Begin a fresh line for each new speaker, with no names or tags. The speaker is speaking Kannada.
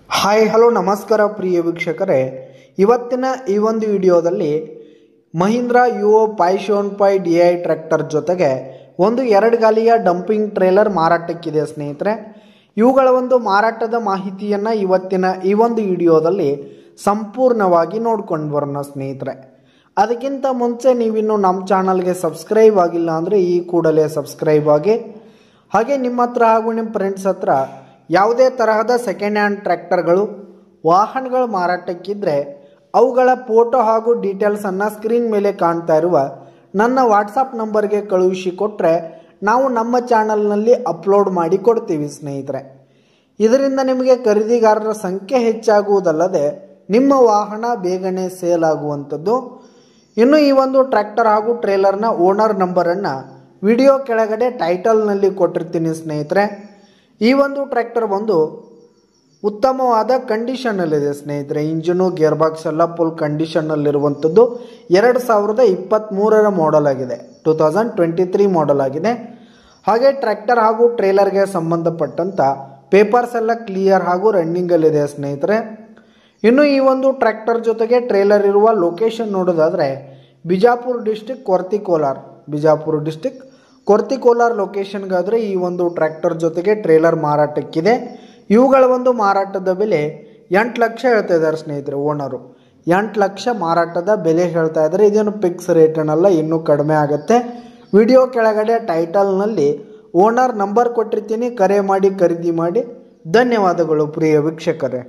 ಹಾಯ್ ಹಲೋ ನಮಸ್ಕಾರ ಪ್ರಿಯ ವೀಕ್ಷಕರೇ, ಇವತ್ತಿನ ಈ ಒಂದು ವಿಡಿಯೋದಲ್ಲಿ ಮಹೀಂದ್ರಾ ಯುವೋ 575 DI ಟ್ರ್ಯಾಕ್ಟರ್ ಜೊತೆಗೆ ಒಂದು 2 ಗಾಲಿಯ ಡಂಪಿಂಗ್ ಟ್ರೇಲರ್ ಮಾರಾಟಕ್ಕಿದೆ ಸ್ನೇಹಿತರೆ. ಇವುಗಳ ಒಂದು ಮಾರಾಟದ ಮಾಹಿತಿಯನ್ನು ಇವತ್ತಿನ ಈ ಒಂದು ವಿಡಿಯೋದಲ್ಲಿ ಸಂಪೂರ್ಣವಾಗಿ ನೋಡ್ಕೊಂಡು ಬರೋಣ ಸ್ನೇಹಿತರೆ. ಅದಕ್ಕಿಂತ ಮುಂಚೆ ನೀವಿನ್ನು ನಮ್ಮ ಚಾನಲ್ಗೆ ಸಬ್ಸ್ಕ್ರೈಬ್ ಆಗಿಲ್ಲ ಅಂದರೆ ಈ ಕೂಡಲೇ ಸಬ್ಸ್ಕ್ರೈಬ್ ಆಗಿ, ಹಾಗೆ ನಿಮ್ಮ ಹತ್ರ ಹಾಗೂ ನಿಮ್ಮ ಫ್ರೆಂಡ್ಸ್ ಹತ್ರ ಯಾವುದೇ ತರಹದ ಸೆಕೆಂಡ್ ಹ್ಯಾಂಡ್ ಟ್ರ್ಯಾಕ್ಟರ್ಗಳು ವಾಹನಗಳು ಮಾರಾಟಕ್ಕಿದ್ರೆ ಅವುಗಳ ಫೋಟೋ ಹಾಗೂ ಡೀಟೇಲ್ಸನ್ನು ಸ್ಕ್ರೀನ್ ಮೇಲೆ ಕಾಣ್ತಾ ಇರುವ ನನ್ನ ವಾಟ್ಸಪ್ ನಂಬರ್ಗೆ ಕಳುಹಿಸಿ ಕೊಟ್ಟರೆ ನಾವು ನಮ್ಮ ಚಾನಲ್ನಲ್ಲಿ ಅಪ್ಲೋಡ್ ಮಾಡಿ ಕೊಡ್ತೀವಿ ಸ್ನೇಹಿತರೆ. ಇದರಿಂದ ನಿಮಗೆ ಖರೀದಿಗಾರರ ಸಂಖ್ಯೆ ಹೆಚ್ಚಾಗುವುದಲ್ಲದೆ ನಿಮ್ಮ ವಾಹನ ಬೇಗನೆ ಸೇಲ್ ಆಗುವಂಥದ್ದು. ಇನ್ನು ಈ ಒಂದು ಟ್ರ್ಯಾಕ್ಟರ್ ಹಾಗೂ ಟ್ರೇಲರ್ನ ಓನರ್ ನಂಬರನ್ನು ವಿಡಿಯೋ ಕೆಳಗಡೆ ಟೈಟಲ್ನಲ್ಲಿ ಕೊಟ್ಟಿರ್ತೀನಿ ಸ್ನೇಹಿತರೆ. ಈ ಒಂದು ಟ್ರ್ಯಾಕ್ಟರ್ ಬಂದು ಉತ್ತಮವಾದ ಕಂಡೀಷನ್ನಲ್ಲಿದೆ ಸ್ನೇಹಿತರೆ. ಇಂಜಿನು ಗೇರ್ ಬಾಕ್ಸ್ ಎಲ್ಲ ಫುಲ್ ಕಂಡೀಷನ್ನಲ್ಲಿರುವಂಥದ್ದು. 2023 ಮಾಡೆಲ್ ಆಗಿದೆ, 2023 ಮಾಡೆಲ್ ಆಗಿದೆ. ಹಾಗೆ ಟ್ರ್ಯಾಕ್ಟರ್ ಹಾಗೂ ಟ್ರೇಲರ್ಗೆ ಸಂಬಂಧಪಟ್ಟಂಥ ಪೇಪರ್ಸ್ ಎಲ್ಲ ಕ್ಲಿಯರ್ ಹಾಗೂ ರನ್ನಿಂಗಲ್ಲಿದೆ ಸ್ನೇಹಿತರೆ. ಇನ್ನು ಈ ಒಂದು ಟ್ರ್ಯಾಕ್ಟರ್ ಜೊತೆಗೆ ಟ್ರೇಲರ್ ಇರುವ ಲೊಕೇಶನ್ ನೋಡೋದಾದರೆ ಬಿಜಾಪುರ ಡಿಸ್ಟಿಕ್ ಕೊರ್ತಿಕೋಲಾರ್ ಲೊಕೇಶನ್ಗಾದರೆ ಈ ಒಂದು ಟ್ರ್ಯಾಕ್ಟರ್ ಜೊತೆಗೆ ಟ್ರೇಲರ್ ಮಾರಾಟಕ್ಕಿದೆ. ಇವುಗಳ ಒಂದು ಮಾರಾಟದ ಬೆಲೆ 8 ಲಕ್ಷ ಹೇಳ್ತಾ ಇದ್ದಾರೆ ಸ್ನೇಹಿತರೆ. ಓನರು 8 ಲಕ್ಷ ಮಾರಾಟದ ಬೆಲೆ ಹೇಳ್ತಾ ಇದ್ದಾರೆ. ಇದೇನು ಫಿಕ್ಸ್ ರೇಟ್ ಏನಲ್ಲ, ಇನ್ನೂ ಕಡಿಮೆ ಆಗುತ್ತೆ. ವಿಡಿಯೋ ಕೆಳಗಡೆ ಟೈಟಲ್ನಲ್ಲಿ ಓನರ್ ನಂಬರ್ ಕೊಟ್ಟಿರ್ತೀನಿ, ಕರೆ ಮಾಡಿ ಖರೀದಿ ಮಾಡಿ. ಧನ್ಯವಾದಗಳು ಪ್ರಿಯ ವೀಕ್ಷಕರೇ.